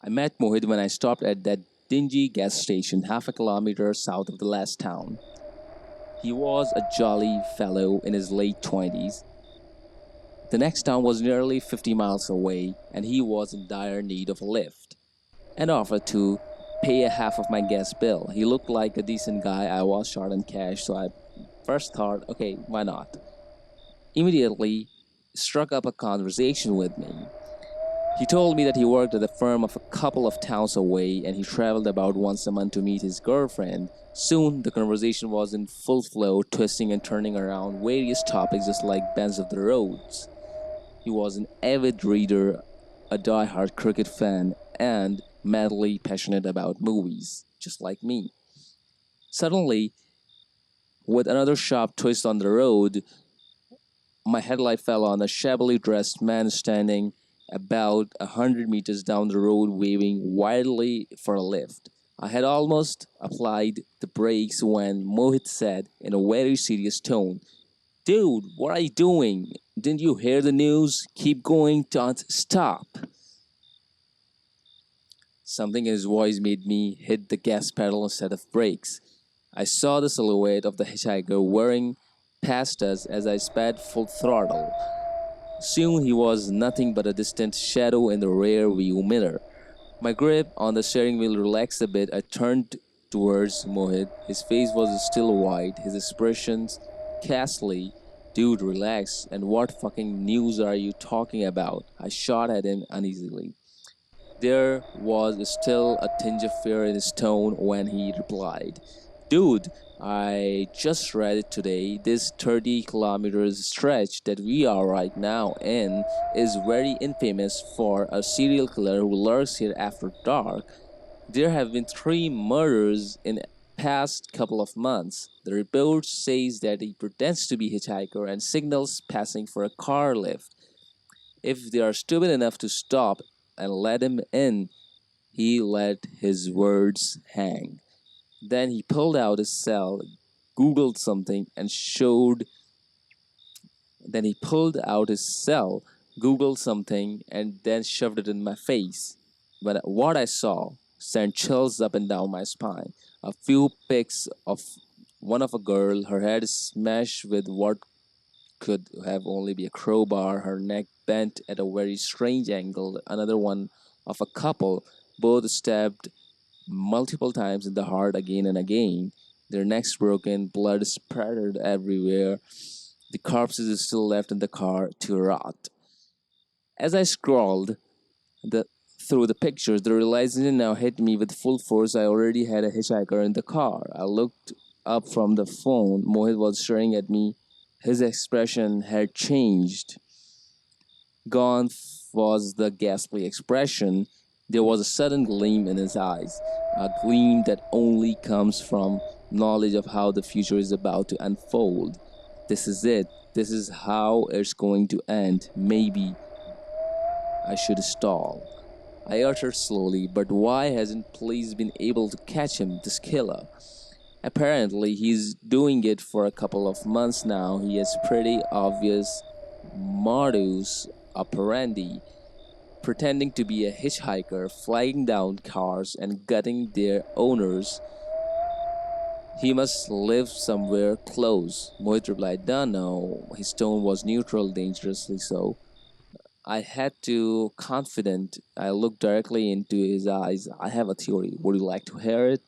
I met Mohit when I stopped at that dingy gas station half a kilometer south of the last town. He was a jolly fellow in his late 20s. The next town was nearly 50 miles away, and he was in dire need of a lift and offered to pay a half of my gas bill. He looked like a decent guy. I was short on cash, so I first thought, okay, why not? Immediately struck up a conversation with me. He told me that he worked at a firm of a couple of towns away and he traveled about once a month to meet his girlfriend. Soon, the conversation was in full flow, twisting and turning around various topics just like bends of the roads. He was an avid reader, a die-hard cricket fan, and madly passionate about movies, just like me. Suddenly, with another sharp twist on the road, my headlight fell on a shabbily dressed man standing about 100 meters down the road, waving wildly for a lift. I had almost applied the brakes when Mohit said in a very serious tone, "Dude, what are you doing? Didn't you hear the news? Keep going, don't stop." Something in his voice made me hit the gas pedal instead of brakes. I saw the silhouette of the hitchhiker whirring past us as I sped full throttle. Soon he was nothing but a distant shadow in the rear view mirror. My grip on the steering wheel relaxed a bit. I turned towards Mohit. His face was still white, his expressions ghastly. "Dude, relax. And what fucking news are you talking about?" I shot at him uneasily. There was still a tinge of fear in his tone when he replied, "Dude, I just read it today. This 30 kilometers stretch that we are right now in is very infamous for a serial killer who lurks here after dark. There have been 3 murders in past couple of months. The report says that he pretends to be a hitchhiker and signals passing for a car lift. If they are stupid enough to stop and let him in," he let his words hang. Then he pulled out his cell, googled something, and showed. Then he pulled out his cell, googled something, and then shoved it in my face. But what I saw sent chills up and down my spine. A few pics of one of a girl, her head smashed with what could have only be a crowbar, her neck bent at a very strange angle. Another one of a couple, both stabbed multiple times in the heart again and again. Their necks broken, blood spattered everywhere. The corpses are still left in the car to rot. As I scrolled the through the pictures, the realization now hit me with full force. I already had a hitchhiker in the car. I looked up from the phone. Mohit was staring at me. His expression had changed. Gone was the ghastly expression. There was a sudden gleam in his eyes, a gleam that only comes from knowledge of how the future is about to unfold. This is it. This is how it's going to end. Maybe I should stall. I uttered slowly, but why hasn't police been able to catch him, this killer? Apparently, he's doing it for a couple of months now. He has pretty obvious modus operandi, pretending to be a hitchhiker, flagging down cars and gutting their owners. He must live somewhere close. Mohit replied, "No, no." His tone was neutral, dangerously so. I had to confident. I looked directly into his eyes. "I have a theory. Would you like to hear it?"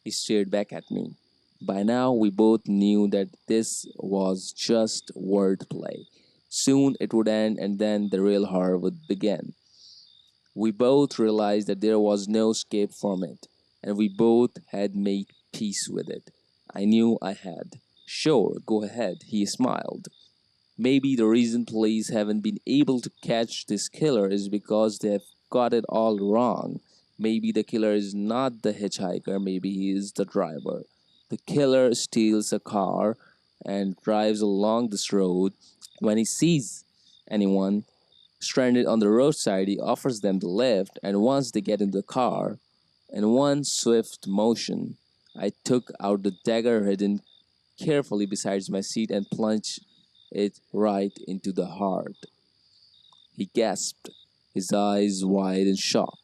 He stared back at me. By now, we both knew that this was just wordplay. Soon it would end, and then the real horror would begin. We both realized that there was no escape from it, and we both had made peace with it. I knew I had. "Sure, go ahead," he smiled. "Maybe the reason police haven't been able to catch this killer is because they've got it all wrong. Maybe the killer is not the hitchhiker, maybe he is the driver. The killer steals a car and drives along this road. When he sees anyone stranded on the roadside, he offers them the lift, and once they get in the car, in one swift motion, I took out the dagger hidden carefully beside my seat and plunged it right into the heart." He gasped, his eyes wide in shock.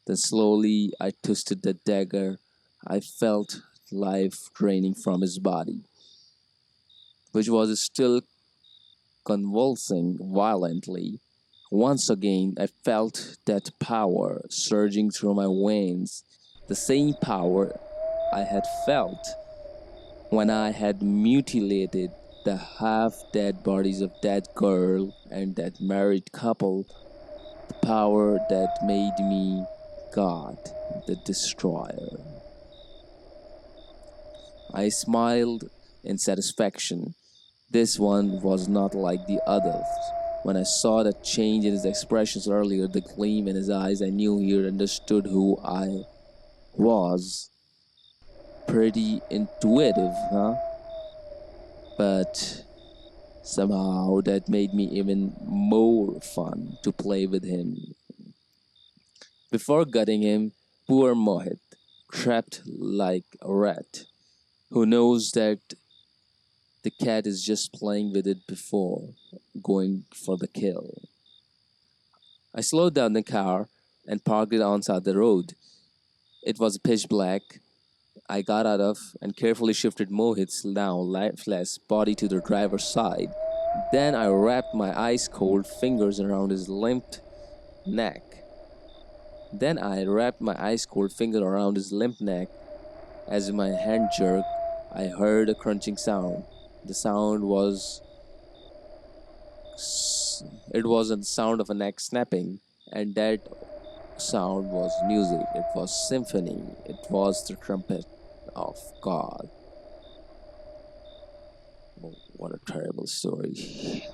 Then slowly I twisted the dagger. I felt life draining from his body, which was still convulsing violently. Once again, I felt that power surging through my veins, the same power I had felt when I had mutilated the half dead bodies of that girl and that married couple, the power that made me God, the Destroyer. I smiled in satisfaction. This one was not like the others. When I saw that change in his expressions earlier, the gleam in his eyes, I knew he had understood who I was. Pretty intuitive, huh? But somehow that made me even more fun to play with him. Before gutting him, poor Mohit, trapped like a rat, who knows that the cat is just playing with it before going for the kill. I slowed down the car and parked it onside the road. It was pitch black. I got out of and carefully shifted Mohit's now lifeless body to the driver's side. Then I wrapped my ice cold fingers around his limp neck. Then I wrapped my ice cold finger around his limp neck. As my hand jerked, I heard a crunching sound. The sound was it was the sound of a neck snapping, and that sound was music. It was symphony. It was the trumpet of God. Oh, what a terrible story.